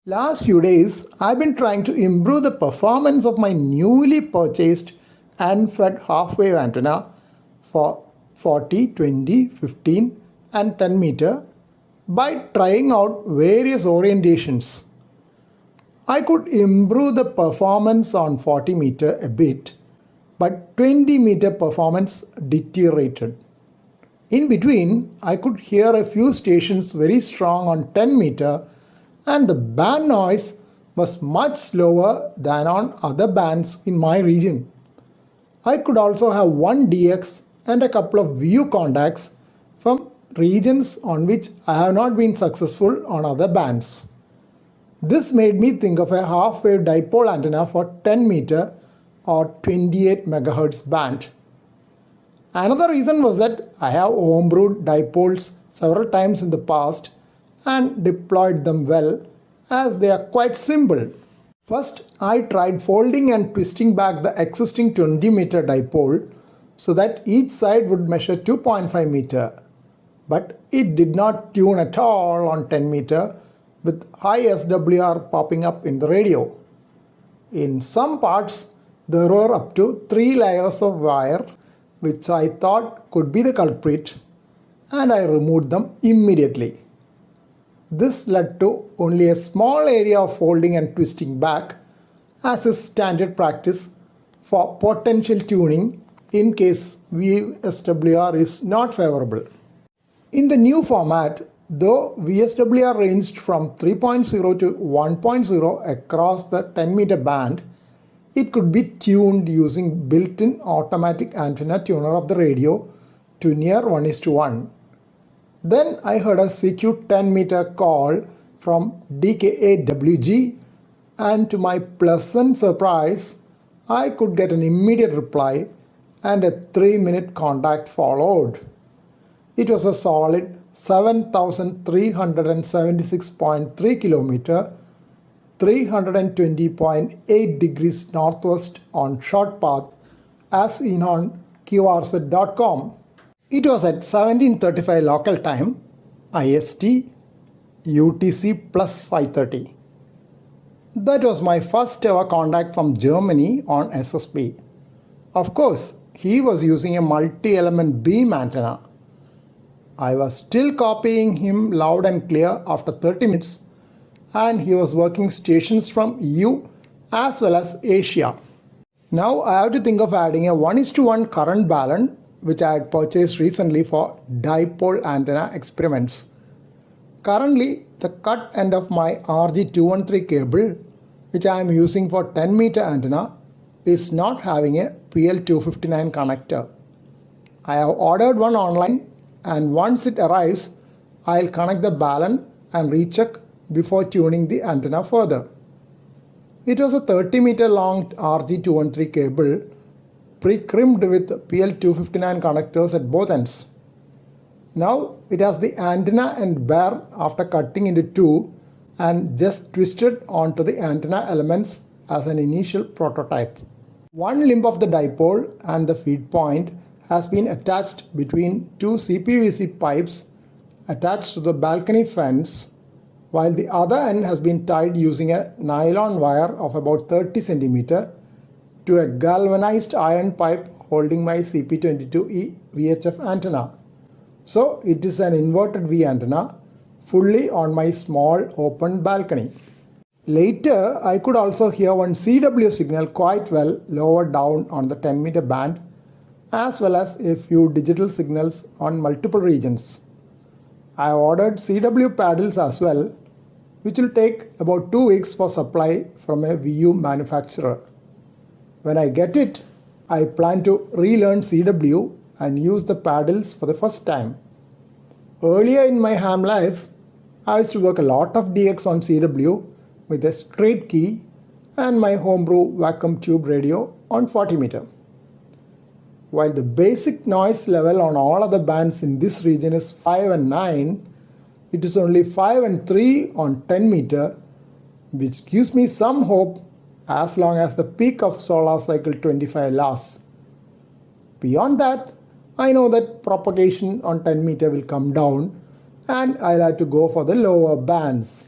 Last few days, I've been trying to improve the performance of my newly purchased and fed half-wave antenna for 40, 20, 15 and 10 meter by trying out various orientations. I could improve the performance on 40 meter a bit, but 20 meter performance deteriorated. In between, I could hear a few stations very strong on 10 meter and the band noise was much slower than on other bands in my region. I could also have one DX and a couple of VU contacts from regions on which I have not been successful on other bands. This made me think of a half-wave dipole antenna for 10 meter or 28 MHz band. Another reason was that I have homebrewed dipoles several times in the past and deployed them well as they are quite simple. First, I tried folding and twisting back the existing 20 meter dipole so that each side would measure 2.5 meter. But it did not tune at all on 10 meter with high SWR popping up in the radio. In some parts, there were up to 3 layers of wire which I thought could be the culprit, and I removed them immediately. This led to only a small area of folding and twisting back as is standard practice for potential tuning in case VSWR is not favorable. In the new format, though VSWR ranged from 3.0 to 1.0 across the 10 meter band, it could be tuned using built-in automatic antenna tuner of the radio to near 1:1. Then I heard a CQ 10 meter call from DKAWG, and to my pleasant surprise, I could get an immediate reply and a 3-minute contact followed. It was a solid 7,376.3 km, 320.8 degrees northwest on short path as seen on qrz.com. It was at 17:35 local time, IST, UTC plus 5:30. That was my first ever contact from Germany on SSB. Of course, he was using a multi-element beam antenna. I was still copying him loud and clear after 30 minutes, and he was working stations from EU as well as Asia. Now I have to think of adding a 1:1 current balance which I had purchased recently for dipole antenna experiments. Currently, the cut end of my RG213 cable, which I am using for 10 meter antenna, is not having a PL259 connector. I have ordered one online, and once it arrives, I'll connect the balance and recheck before tuning the antenna further. It was a 30 meter long RG213 cable pre-crimped with PL259 connectors at both ends. Now it has the antenna and bare after cutting into two and just twisted onto the antenna elements as an initial prototype. One limb of the dipole and the feed point has been attached between two CPVC pipes attached to the balcony fence, while the other end has been tied using a nylon wire of about 30 cm to a galvanized iron pipe holding my CP22E VHF antenna. So it is an inverted V antenna fully on my small open balcony. Later, I could also hear one CW signal quite well lower down on the 10 meter band, as well as a few digital signals on multiple regions. I ordered CW paddles as well, which will take about 2 weeks for supply from a VU manufacturer. When I get it, I plan to relearn CW and use the paddles for the first time. Earlier in my ham life, I used to work a lot of DX on CW with a straight key and my homebrew vacuum tube radio on 40 meter. While the basic noise level on all other bands in this region is 5 and 9, it is only 5 and 3 on 10 meter, which gives me some hope as long as the peak of solar cycle 25 lasts. Beyond that, I know that propagation on 10 meter will come down and I'll have to go for the lower bands.